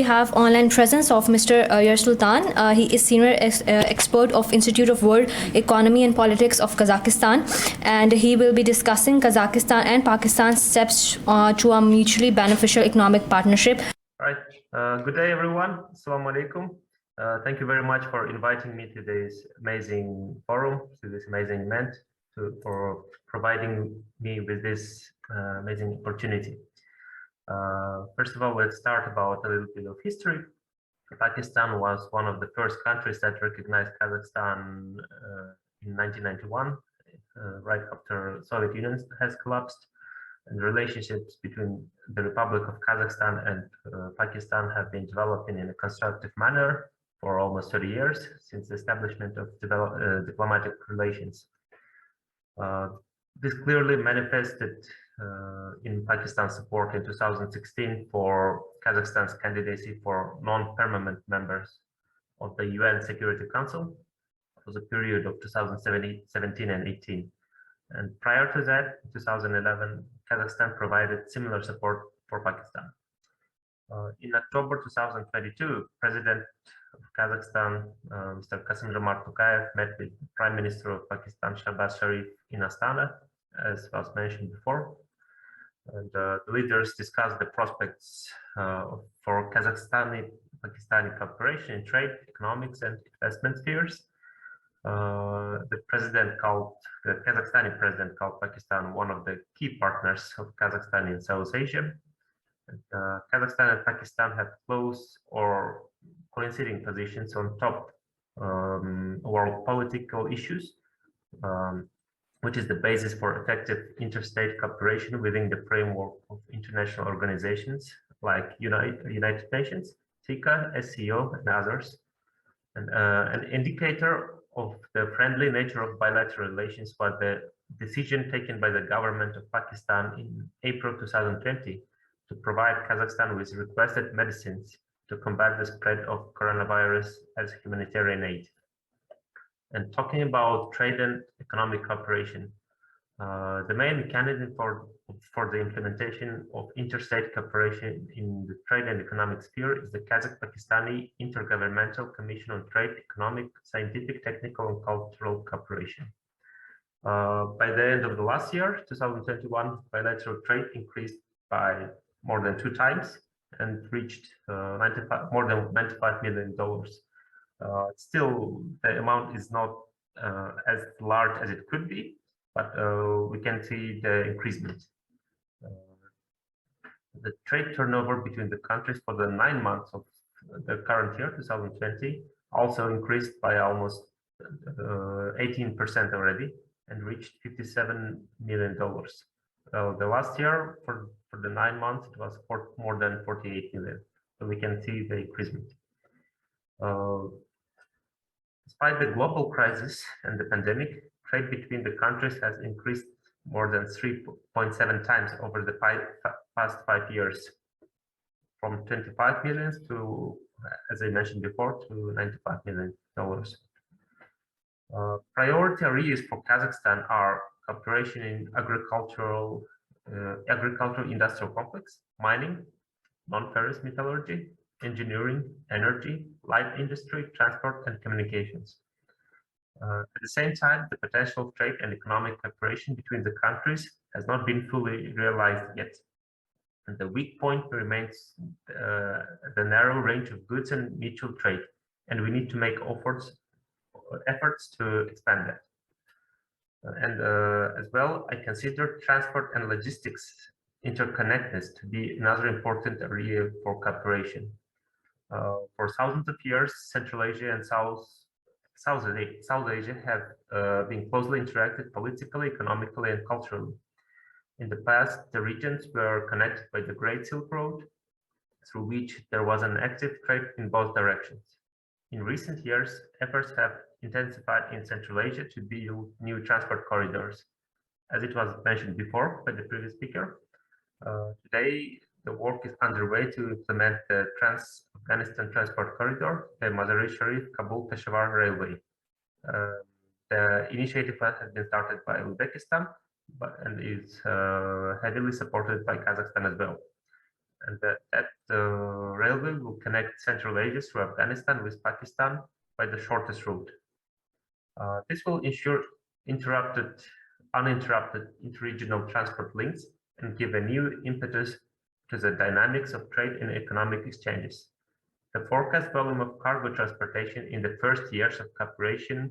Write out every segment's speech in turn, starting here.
have online presence of Mr. Yersultan. He is Senior Expert of Institute of World Economy and Politics of Kazakhstan, and he will be discussing Kazakhstan and Pakistan's steps to a mutually beneficial economic partnership. All right. Good day, everyone. Assalamu alaikum. Thank you very much for inviting me to this amazing forum, to this amazing event, for providing me with this amazing opportunity. First of all, let's start about a little bit of history. Pakistan was one of the first countries that recognized Kazakhstan in 1991, right after Soviet Union has collapsed, and relationships between the Republic of Kazakhstan and Pakistan have been developing in a constructive manner for almost 30 years since the establishment of diplomatic relations. This clearly manifested in Pakistan's support in 2016 for Kazakhstan's candidacy for non-permanent members of the UN Security Council for the period of 2017 and 18. And prior to that, in 2011, Kazakhstan provided similar support for Pakistan. In October 2022, President of Kazakhstan, Mr. Kassym-Jomart Tokayev, met with Prime Minister of Pakistan, Shahbaz Sharif, in Astana, as was mentioned before. And the leaders discussed the prospects for Kazakhstani-Pakistani cooperation in trade, economics, and investment spheres. The Kazakhstani president called Pakistan one of the key partners of Kazakhstan in South Asia. And, Kazakhstan and Pakistan have close or coinciding positions on top world political issues, which is the basis for effective interstate cooperation within the framework of international organizations like United Nations, TICA, SCO, and others. And an indicator of the friendly nature of bilateral relations was the decision taken by the government of Pakistan in April 2020 to provide Kazakhstan with requested medicines to combat the spread of coronavirus as humanitarian aid. And talking about trade and economic cooperation, the main mechanism for the implementation of interstate cooperation in the trade and economic sphere is the Kazakh-Pakistani Intergovernmental Commission on Trade, Economic, Scientific, Technical, and Cultural Cooperation. By the end of the last year, 2021, bilateral trade increased by more than 2 times and reached more than $95 million. Still, the amount is not as large as it could be, but we can see the increasement. The trade turnover between the countries for the 9 months of the current year, 2020, also increased by almost 18% already and reached $57 million. The last year, for the 9 months, it was more than 48 million. So we can see the increasement. Despite the global crisis and the pandemic, trade between the countries has increased more than 3.7 times over the past 5 years, from 25 million to, as I mentioned before, to $95 million. Priority areas for Kazakhstan are cooperation in agricultural industrial complex, mining, non-ferrous metallurgy, engineering, energy, light industry, transport, and communications. At the same time, the potential of trade and economic cooperation between the countries has not been fully realized yet. And the weak point remains the narrow range of goods and mutual trade, and we need to make efforts to expand that. And as well, I consider transport and logistics interconnectedness to be another important area for cooperation. For thousands of years, Central Asia and South Asia have been closely interacted politically, economically, and culturally. In the past, the regions were connected by the Great Silk Road, through which there was an active trade in both directions. In recent years, efforts have intensified in Central Asia to build new transport corridors. As it was mentioned before by the previous speaker, today the work is underway to implement the Trans-Afghanistan Transport Corridor, the Mazar-e-Sharif-Kabul-Peshawar Railway. The initiative has been started by Uzbekistan and is heavily supported by Kazakhstan as well. and that railway will connect Central Asia through Afghanistan with Pakistan by the shortest route. This will ensure uninterrupted interregional transport links and give a new impetus to the dynamics of trade and economic exchanges. The forecast volume of cargo transportation in the first years of cooperation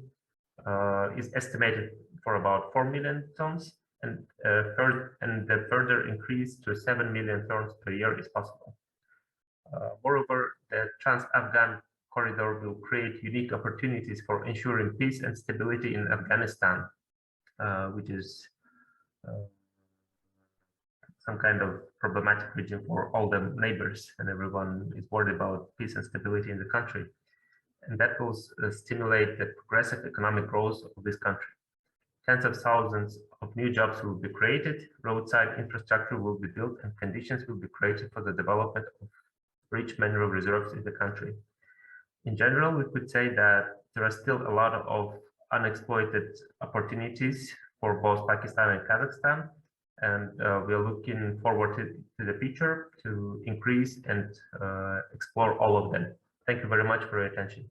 is estimated for about 4 million tons, and the further increase to 7 million tons per year is possible. Moreover, the Trans-Afghan corridor will create unique opportunities for ensuring peace and stability in Afghanistan, which is some kind of problematic region for all the neighbors, and everyone is worried about peace and stability in the country. And that will stimulate the progressive economic growth of this country. Tens of thousands of new jobs will be created, roadside infrastructure will be built, and conditions will be created for the development of rich mineral reserves in the country. In general, we could say that there are still a lot of unexploited opportunities for both Pakistan and Kazakhstan, and we are looking forward to the future to increase and explore all of them. Thank you very much for your attention.